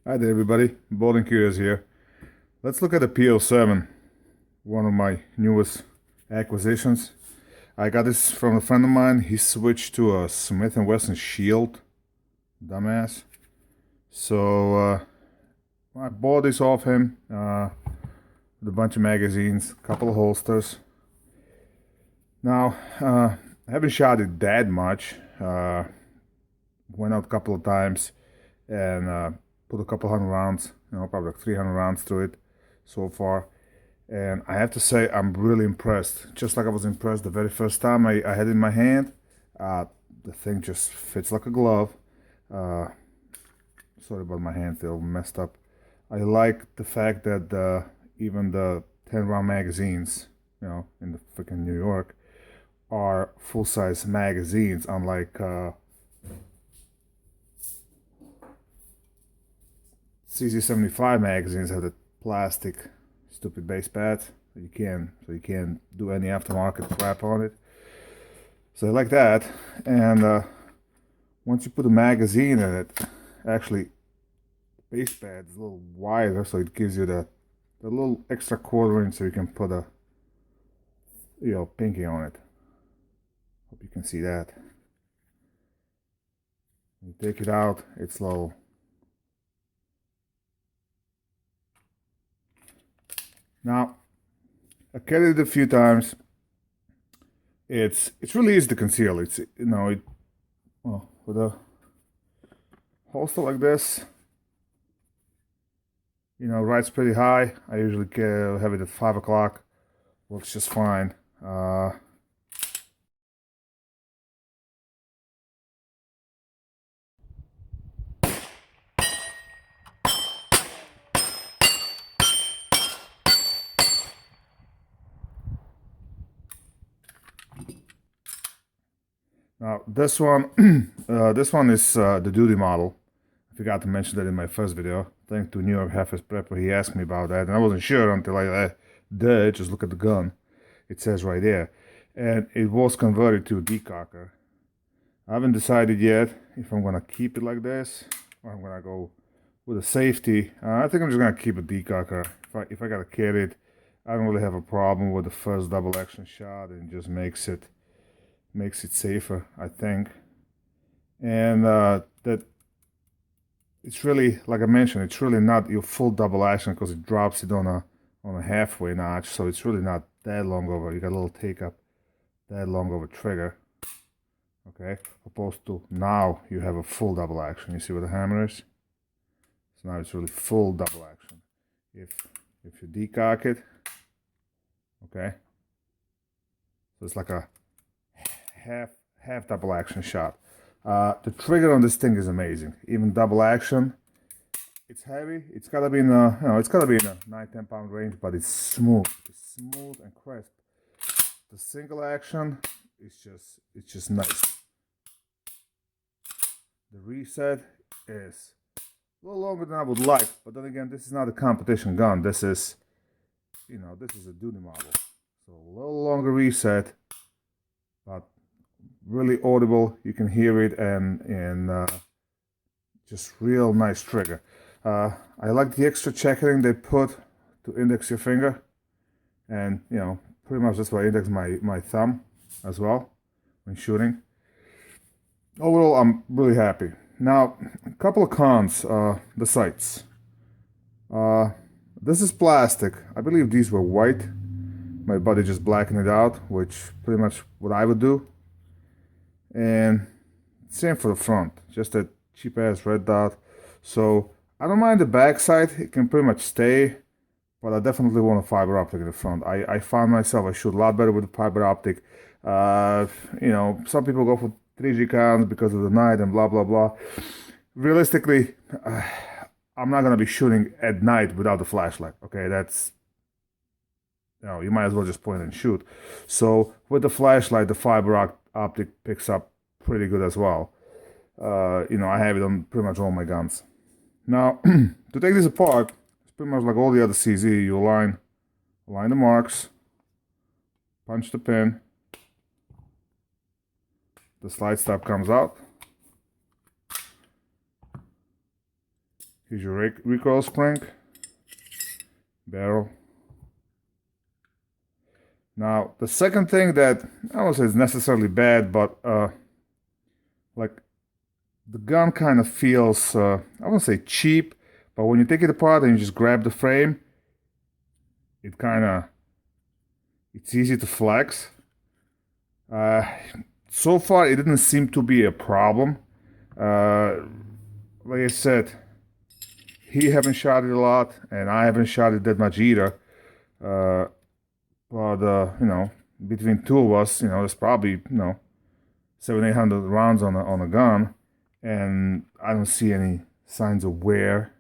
Hi there, everybody. Bald&curious here. Let's look at the P07, one of my newest acquisitions. I got this from a friend of mine. He switched to a Smith& Wesson Shield, dumbass. So I bought this off him with a bunch of magazines, a couple of holsters. Now, I haven't shot it that much. Went out a couple of times and put a couple hundred rounds, probably like 300 rounds through it so far. And I have to say, I'm really impressed. Just like I was impressed the very first time I had it in my hand. The thing just fits like a glove. Uh, Sorry about my hand, they're all messed up. I like the fact that even the 10 round magazines, in the freaking New York, are full size magazines, unlike CZ75 magazines have the plastic stupid base pads. So you can't do any aftermarket crap on it. So I like that. And once you put a magazine in it, actually the base pad is a little wider, so it gives you the little extra quarter inch so you can put a pinky on it. Hope you can see that. You take it out, it's little. Now I carried it a few times. It's really easy to conceal. Well, with a holster like this, ride's pretty high. I usually have it at 5 o'clock. Works just fine. Now this one, this one is the Duty model. I forgot to mention that in my first video. Thanks to New York Half-Ass Prepper, he asked me about that, and I wasn't sure until I did. Just look at the gun. It says right there, and it was converted to a decocker. I haven't decided yet if I'm gonna keep it like this or I'm gonna go with a safety. I think I'm just gonna keep a decocker. If I gotta carry it, I don't really have a problem with the first double action shot, and just makes it safer, I think. And that it's really, like I mentioned, it's really not your full double action because it drops it on a halfway notch, so it's really not that long over. You got a little take up that long of a trigger, okay? Opposed to now you have a full double action. You see where the hammer is? So now it's really full double action. If you decock it, okay, so it's like a half double action shot. The trigger on this thing is amazing. Even double action, it's heavy. It's gotta be in a 9-10 pound range, but it's smooth. It's smooth and crisp. The single action is just nice. The reset is a little longer than I would like, but then again, this is not a competition gun. This is a Duty model, so a little longer reset, but really audible. You can hear it, and just real nice trigger. I like the extra checkering they put to index your finger, and pretty much that's why I index my thumb as well when shooting. Overall, I'm really happy. Now, a couple of cons. The sights. Uh, this is plastic. I believe these were white. My buddy just blackened it out, which pretty much what I would do. And same for the front, just a cheap ass red dot. So I don't mind the backside, it can pretty much stay, but I definitely want a fiber optic in the front. I found myself I shoot a lot better with the fiber optic. Some people go for 3G cans because of the night and blah blah blah. Realistically, I'm not gonna be shooting at night without the flashlight. Okay, that's you might as well just point and shoot. So with the flashlight, the fiber optic picks up pretty good as well. I have it on pretty much all my guns. Now, to take this apart, it's pretty much like all the other CZ. You align the marks, punch the pin, the slide stop comes out. Here's your recoil spring, barrel. Now, the second thing that I won't say is necessarily bad, but like the gun kind of feels, I won't say cheap, but when you take it apart and you just grab the frame, it's easy to flex. So far, it didn't seem to be a problem. Like I said, he haven't shot it a lot, and I haven't shot it that much either. But you know, between two of us, you know, there's probably 700-800 rounds on a gun, and I don't see any signs of wear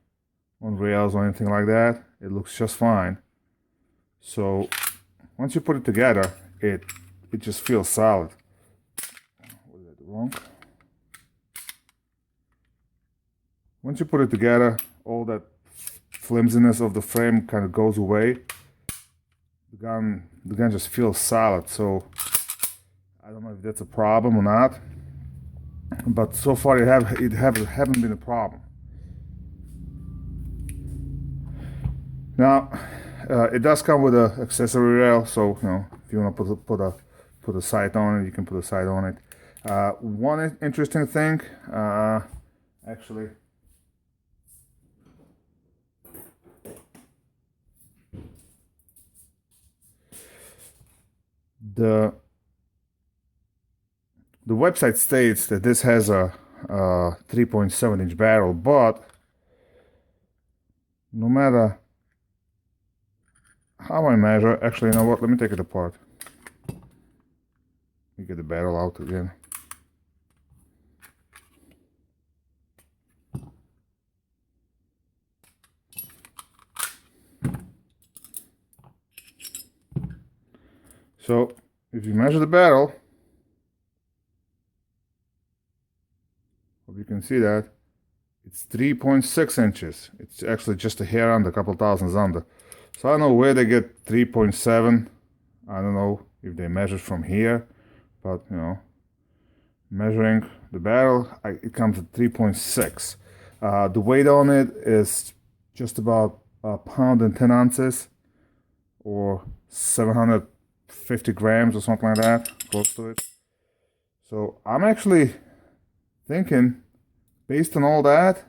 on rails or anything like that. It looks just fine. So once you put it together, it just feels solid. What did I do wrong? Once you put it together, all that flimsiness of the frame kind of goes away. The gun just feels solid. So I don't know if that's a problem or not, but so far it haven't been a problem. Now it does come with an accessory rail, so you know, if you want to put a sight on it, you can put a sight on it. One interesting thing, actually. The website states that this has a 3.7-inch barrel, but no matter how I measure, actually, you know what? Let me take it apart. Let me get the barrel out again. So if you measure the barrel, hope you can see that it's 3.6 inches. It's actually just a hair under, a couple thousandths under. So I don't know where they get 3.7. I don't know if they measure from here, but you know, measuring the barrel, it comes at 3.6. The weight on it is just about 1 pound and 10 ounces, or 750 grams or something like that, close to it. So I'm actually thinking, based on all that,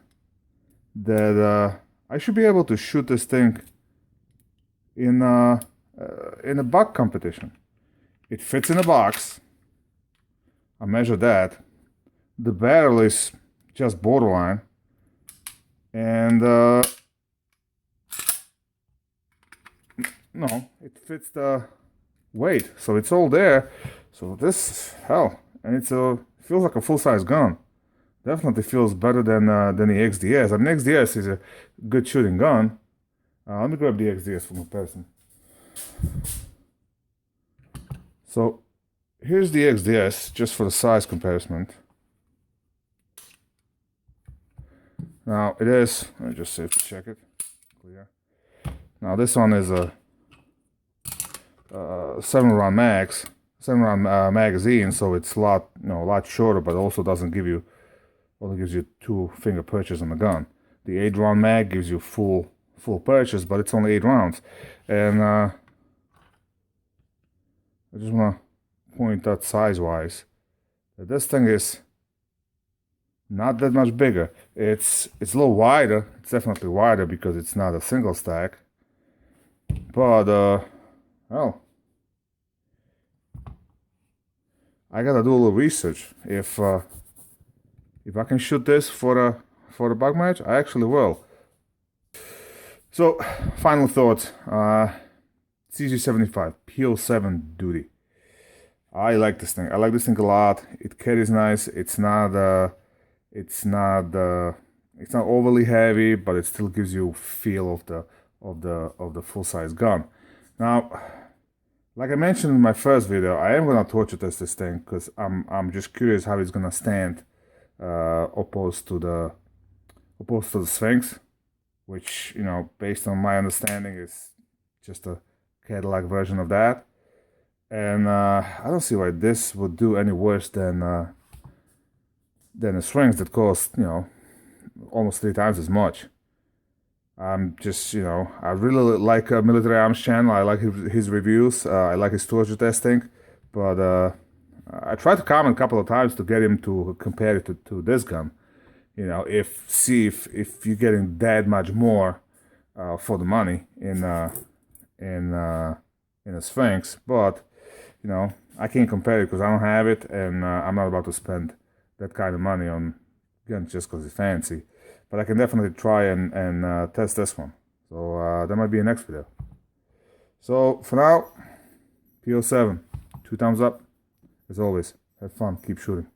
that I should be able to shoot this thing in a buck competition. It fits in a box. I measured that. The barrel is just borderline, and no, it fits the weight, so it's all there. So this, hell, and it feels like a full-size gun. Definitely feels better than the XDS. I mean, XDS is a good shooting gun. Let me grab the XDS for comparison. So here's the XDS, just for the size comparison. Now it is, let me just check it. Clear. Now this one is a 7-round magazine, so it's a lot shorter, but also only gives you 2-finger purchase on the gun. The 8-round mag gives you full purchase, but it's only 8 rounds. And I just want to point out size-wise that this thing is not that much bigger. It's a little wider. It's definitely wider because it's not a single stack. But well, I gotta do a little research. If I can shoot this for the bug match, I actually will. So, final thoughts. CG75 P07 Duty. I like this thing. I like this thing a lot. It carries nice. It's not overly heavy, but it still gives you feel of the full-size gun. Now, like I mentioned in my first video, I am gonna torture test this thing because I'm just curious how it's gonna stand opposed to the Sphinx, which, you know, based on my understanding, is just a Cadillac version of that. And I don't see why this would do any worse than the Sphinx that cost, you know, almost 3 times as much. I'm just, I really like Military Arms channel. I like his reviews. I like his torture testing, but I tried to comment a couple of times to get him to compare it to this gun. If you're getting that much more for the money in in a Sphinx, but I can't compare it because I don't have it, and I'm not about to spend that kind of money on guns just because it's fancy. But I can definitely try and test this one. So that might be a next video. So for now, P07, 2 thumbs up. As always, have fun, keep shooting.